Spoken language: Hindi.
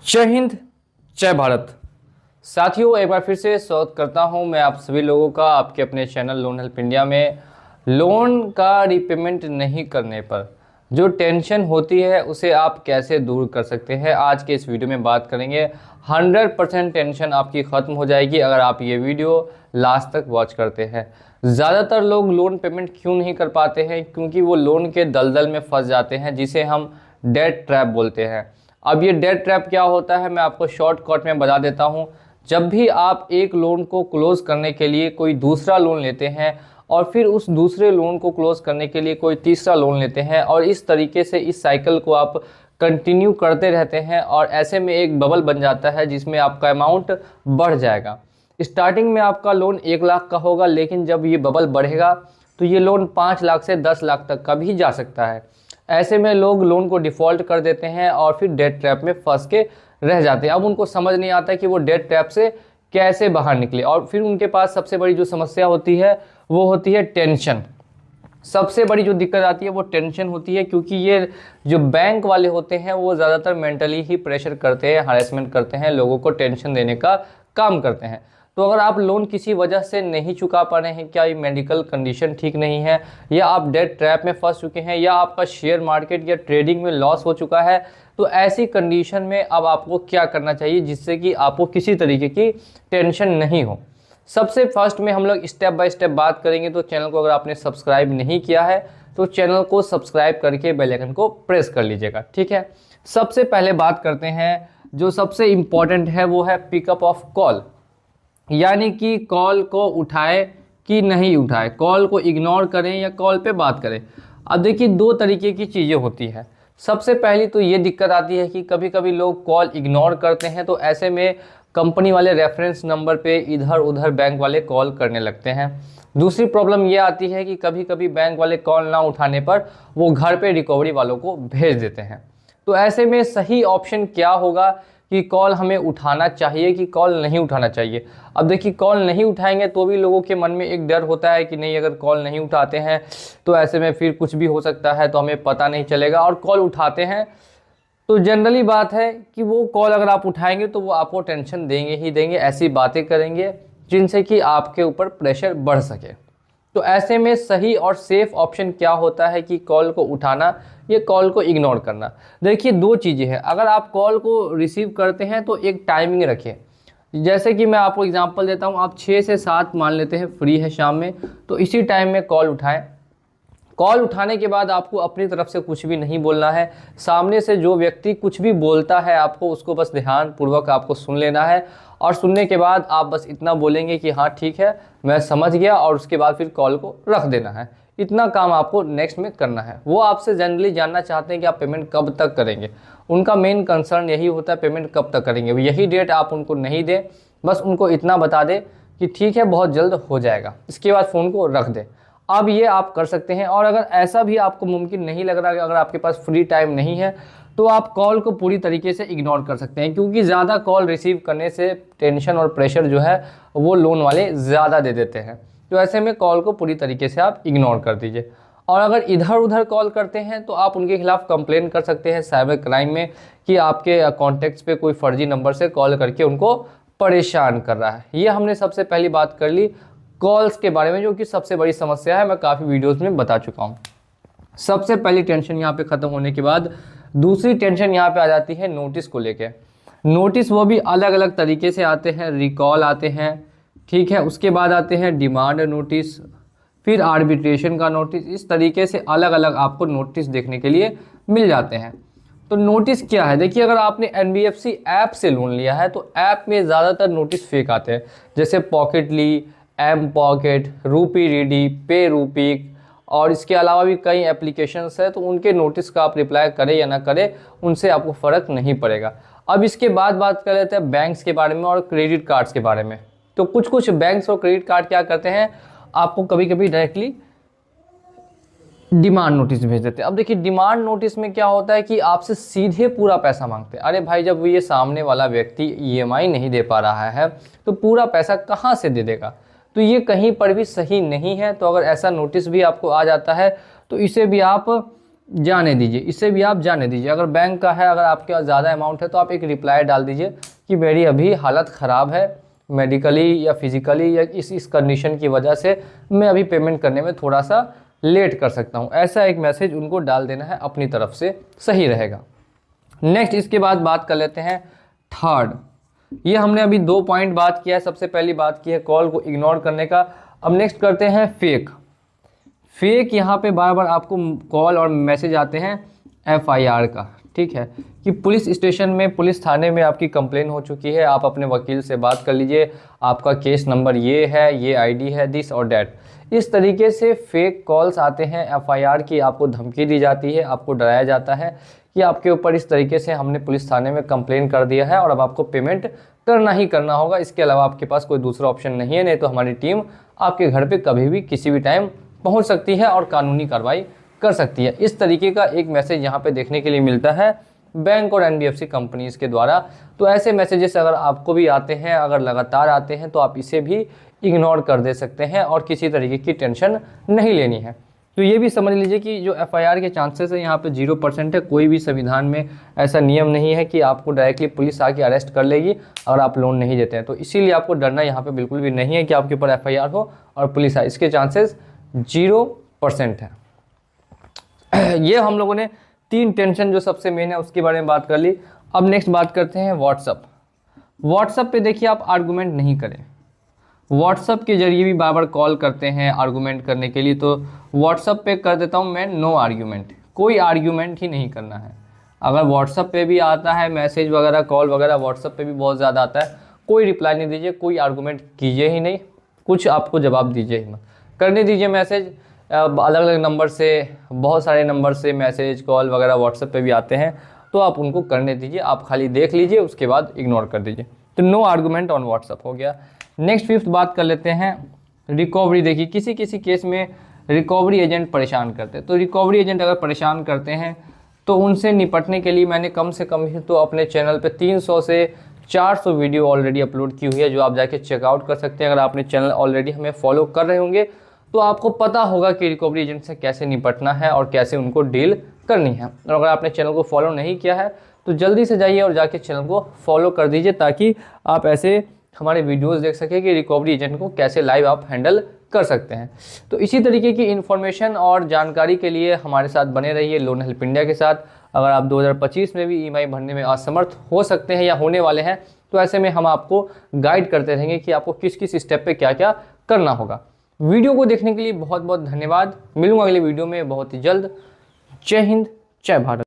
जय हिंद, जय भारत। साथियों, एक बार फिर से स्वागत करता हूं मैं आप सभी लोगों का आपके अपने चैनल लोन हेल्प इंडिया में। लोन का रीपेमेंट नहीं करने पर जो टेंशन होती है उसे आप कैसे दूर कर सकते हैं, आज के इस वीडियो में बात करेंगे। 100% टेंशन आपकी ख़त्म हो जाएगी अगर आप ये वीडियो लास्ट तक वॉच करते हैं। ज़्यादातर लोग लोन पेमेंट क्यों नहीं कर पाते हैं? क्योंकि वो लोन के दलदल में फंस जाते हैं, जिसे हम डेट ट्रैप बोलते हैं। अब ये डेट ट्रैप क्या होता है मैं आपको शॉर्टकट में बता देता हूँ। जब भी आप एक लोन को क्लोज़ करने के लिए कोई दूसरा लोन लेते हैं और फिर उस दूसरे लोन को क्लोज़ करने के लिए कोई तीसरा लोन लेते हैं और इस तरीके से इस साइकिल को आप कंटिन्यू करते रहते हैं और ऐसे में एक बबल बन जाता है जिसमें आपका अमाउंट बढ़ जाएगा। स्टार्टिंग में आपका लोन 1 लाख का होगा, लेकिन जब ये बबल बढ़ेगा तो ये लोन 5 लाख से 10 लाख तक का भी जा सकता है। ऐसे में लोग लोन को डिफ़ॉल्ट कर देते हैं और फिर डेट ट्रैप में फंस के रह जाते हैं। अब उनको समझ नहीं आता कि वो डेट ट्रैप से कैसे बाहर निकले, और फिर उनके पास सबसे बड़ी जो समस्या होती है वो होती है टेंशन। सबसे बड़ी जो दिक्कत आती है वो टेंशन होती है, क्योंकि ये जो बैंक वाले होते हैं वो ज़्यादातर मेंटली ही प्रेशर करते हैं, हरेसमेंट करते हैं, लोगों को टेंशन देने का काम करते हैं। तो अगर आप लोन किसी वजह से नहीं चुका पा रहे हैं, क्या ये मेडिकल कंडीशन ठीक नहीं है, या आप डेट ट्रैप में फंस चुके हैं, या आपका शेयर मार्केट या ट्रेडिंग में लॉस हो चुका है, तो ऐसी कंडीशन में अब आपको क्या करना चाहिए जिससे कि आपको किसी तरीके की टेंशन नहीं हो। सबसे फर्स्ट में हम लोग स्टेप बाय स्टेप बात करेंगे। तो चैनल को अगर आपने सब्सक्राइब नहीं किया है तो चैनल को सब्सक्राइब करके बेल आइकन को प्रेस कर लीजिएगा, ठीक है। सबसे पहले बात करते हैं, जो सबसे इम्पॉर्टेंट है वो है पिकअप ऑफ कॉल, यानी कि कॉल को उठाए कि नहीं उठाए, कॉल को इग्नोर करें या कॉल पे बात करें। अब देखिए, 2 तरीके की चीज़ें होती हैं। सबसे पहली तो ये दिक्कत आती है कि कभी कभी लोग कॉल इग्नोर करते हैं, तो ऐसे में कंपनी वाले रेफरेंस नंबर पे इधर उधर बैंक वाले कॉल करने लगते हैं। दूसरी प्रॉब्लम ये आती है कि कभी कभी बैंक वाले कॉल ना उठाने पर वो घर पे रिकवरी वालों को भेज देते हैं। तो ऐसे में सही ऑप्शन क्या होगा कि कॉल हमें उठाना चाहिए कि कॉल नहीं उठाना चाहिए? अब देखिए, कॉल नहीं उठाएंगे तो भी लोगों के मन में एक डर होता है कि नहीं, अगर कॉल नहीं उठाते हैं तो ऐसे में फिर कुछ भी हो सकता है, तो हमें पता नहीं चलेगा। और कॉल उठाते हैं तो जनरली बात है कि वो कॉल अगर आप उठाएंगे तो वो आपको टेंशन देंगे ही देंगे, ऐसी बातें करेंगे जिनसे कि आपके ऊपर प्रेशर बढ़ सके। तो ऐसे में सही और सेफ ऑप्शन क्या होता है कि कॉल को उठाना, ये कॉल को इग्नोर करना। देखिए, 2 चीज़ें हैं। अगर आप कॉल को रिसीव करते हैं तो एक टाइमिंग रखें। जैसे कि मैं आपको एग्जांपल देता हूं, आप 6 से 7 मान लेते हैं फ्री है शाम में, तो इसी टाइम में कॉल उठाएं। कॉल उठाने के बाद आपको अपनी तरफ से कुछ भी नहीं बोलना है। सामने से जो व्यक्ति कुछ भी बोलता है आपको उसको बस ध्यानपूर्वक आपको सुन लेना है, और सुनने के बाद आप बस इतना बोलेंगे कि हाँ ठीक है, मैं समझ गया, और उसके बाद फिर कॉल को रख देना है। इतना काम आपको नेक्स्ट में करना है। वो आपसे जनरली जानना चाहते हैं कि आप पेमेंट कब तक करेंगे। उनका मेन कंसर्न यही होता है, पेमेंट कब तक करेंगे। यही डेट आप उनको नहीं दें, बस उनको इतना बता दें कि ठीक है बहुत जल्द हो जाएगा, इसके बाद फ़ोन को रख दें। अब ये आप कर सकते हैं। और अगर ऐसा भी आपको मुमकिन नहीं लग रहा कि अगर आपके पास फ्री टाइम नहीं है, तो आप कॉल को पूरी तरीके से इग्नोर कर सकते हैं, क्योंकि ज़्यादा कॉल रिसीव करने से टेंशन और प्रेशर जो है वो लोन वाले ज़्यादा दे देते हैं। तो ऐसे में कॉल को पूरी तरीके से आप इग्नोर कर दीजिए। और अगर इधर उधर कॉल करते हैं तो आप उनके खिलाफ़ कंप्लेन कर सकते हैं साइबर क्राइम में, कि आपके कॉन्टैक्ट्स पे कोई फर्जी नंबर से कॉल करके उनको परेशान कर रहा है। ये हमने सबसे पहली बात कर ली कॉल्स के बारे में, जो कि सबसे बड़ी समस्या है, मैं काफ़ी वीडियोज़ में बता चुका हूँ। सबसे पहली टेंशन यहाँ पे ख़त्म होने के बाद दूसरी टेंशन यहाँ पे आ जाती है नोटिस को लेके। नोटिस वो भी अलग अलग तरीके से आते हैं, रिकॉल आते हैं, ठीक है, उसके बाद आते हैं डिमांड नोटिस, फिर आर्बिट्रेशन का नोटिस। इस तरीके से अलग अलग आपको नोटिस देखने के लिए मिल जाते हैं। तो नोटिस क्या है? देखिए, अगर आपने NBFC ऐप से लोन लिया है तो ऐप में ज़्यादातर नोटिस फेक आते हैं, जैसे पॉकेटली, एम पॉकेट, रूपी रीडी, पे रूपी, और इसके अलावा भी कई एप्लीकेशंस है। तो उनके नोटिस का आप रिप्लाई करें या ना करें, उनसे आपको फ़र्क नहीं पड़ेगा। अब इसके बाद बात कर लेते हैं बैंक्स के बारे में और क्रेडिट कार्ड्स के बारे में। तो कुछ बैंक्स और क्रेडिट कार्ड क्या करते हैं, आपको कभी कभी डायरेक्टली डिमांड नोटिस भेज देते हैं। अब देखिए, डिमांड नोटिस में क्या होता है कि आपसे सीधे पूरा पैसा मांगते हैं। अरे भाई, जब ये सामने वाला व्यक्ति EMI नहीं दे पा रहा है तो पूरा पैसा कहाँ से दे देगा? तो ये कहीं पर भी सही नहीं है। तो अगर ऐसा नोटिस भी आपको आ जाता है तो इसे भी आप जाने दीजिए, इसे भी आप जाने दीजिए। अगर बैंक का है, अगर आपके पास ज़्यादा अमाउंट है तो आप एक रिप्लाई डाल दीजिए कि मेरी अभी हालत ख़राब है मेडिकली या फिज़िकली, या इस कंडीशन की वजह से मैं अभी पेमेंट करने में थोड़ा सा लेट कर सकता हूँ। ऐसा एक मैसेज उनको डाल देना है अपनी तरफ से, सही रहेगा। नेक्स्ट इसके बाद बात कर लेते हैं थर्ड। ये हमने अभी 2 पॉइंट बात किया है। सबसे पहली बात की है कॉल को इग्नोर करने का। अब नेक्स्ट करते हैं फेक। फेक यहाँ पे बार बार आपको कॉल और मैसेज आते हैं FIR का, ठीक है, कि पुलिस स्टेशन में, पुलिस थाने में आपकी कंप्लेन हो चुकी है, आप अपने वकील से बात कर लीजिए, आपका केस नंबर ये है, ये ID है, दिस और डैट। इस तरीके से फेक कॉल्स आते हैं FIR की, आपको धमकी दी जाती है, आपको डराया जाता है कि आपके ऊपर इस तरीके से हमने पुलिस थाने में कंप्लेन कर दिया है और अब आपको पेमेंट करना ही करना होगा, इसके अलावा आपके पास कोई दूसरा ऑप्शन नहीं है, नहीं तो हमारी टीम आपके घर पे कभी भी किसी भी टाइम पहुंच सकती है और कानूनी कार्रवाई कर सकती है। इस तरीके का एक मैसेज यहाँ पे देखने के लिए मिलता है बैंक और NBFC कंपनीज के द्वारा। तो ऐसे मैसेजेस अगर आपको भी आते हैं, अगर लगातार आते हैं, तो आप इसे भी इग्नोर कर दे सकते हैं और किसी तरीके की टेंशन नहीं लेनी है। तो ये भी समझ लीजिए कि जो FIR के चांसेस है यहाँ पे 0% है। कोई भी संविधान में ऐसा नियम नहीं है कि आपको डायरेक्टली पुलिस आके अरेस्ट कर लेगी अगर आप लोन नहीं देते हैं। तो इसीलिए आपको डरना यहाँ पे बिल्कुल भी नहीं है कि आपके ऊपर FIR हो और पुलिस आए, इसके चांसेस 0% है। ये हम लोगों ने 3 टेंशन जो सबसे मेन है उसके बारे में बात कर ली। अब नेक्स्ट बात करते हैं व्हाट्सअप। व्हाट्सअप पे देखिए आप आर्गूमेंट नहीं करें। व्हाट्सअप के जरिए भी बार बार कॉल करते हैं आर्गूमेंट करने के लिए, तो व्हाट्सअप पे कर देता हूँ मैं नो आर्ग्यूमेंट। कोई आर्ग्यूमेंट ही नहीं करना है। अगर व्हाट्सअप पे भी आता है मैसेज वगैरह, कॉल वगैरह, व्हाट्सअप पे भी बहुत ज़्यादा आता है, कोई रिप्लाई नहीं दीजिए, कोई आर्गूमेंट कीजिए ही नहीं, कुछ आपको जवाब दीजिए ही मत, करने दीजिए मैसेज। अलग अलग नंबर से, बहुत सारे नंबर से मैसेज कॉल वगैरह व्हाट्सएप पे भी आते हैं, तो आप उनको करने दीजिए, आप खाली देख लीजिए, उसके बाद इग्नोर कर दीजिए। तो नो आर्गूमेंट ऑन व्हाट्सएप हो गया। नेक्स्ट 5th बात कर लेते हैं रिकवरी। देखिए किसी किसी केस में रिकवरी एजेंट परेशान करते हैं, तो रिकवरी एजेंट अगर परेशान करते हैं तो उनसे निपटने के लिए मैंने कम से कम ही तो अपने चैनल पे 300 से 400 वीडियो ऑलरेडी अपलोड की हुई है, जो आप जाके चेकआउट कर सकते हैं। अगर आपने चैनल ऑलरेडी हमें फॉलो कर रहे होंगे तो आपको पता होगा कि रिकवरी एजेंट से कैसे निपटना है और कैसे उनको डील करनी है। और अगर आपने चैनल को फॉलो नहीं किया है तो जल्दी से जाइए और जाके चैनल को फॉलो कर दीजिए, ताकि आप ऐसे हमारे वीडियोस देख सकें कि रिकवरी एजेंट को कैसे लाइव आप हैंडल कर सकते हैं। तो इसी तरीके की इन्फॉर्मेशन और जानकारी के लिए हमारे साथ बने रहिए लोन हेल्प इंडिया के साथ। अगर आप 2025 में भी EMI भरने में असमर्थ हो सकते हैं या होने वाले हैं, तो ऐसे में हम आपको गाइड करते रहेंगे कि आपको किस किस स्टेप पे क्या क्या करना होगा। वीडियो को देखने के लिए बहुत बहुत धन्यवाद। मिलूंगा अगले वीडियो में बहुत ही जल्द। जय हिंद, जय भारत।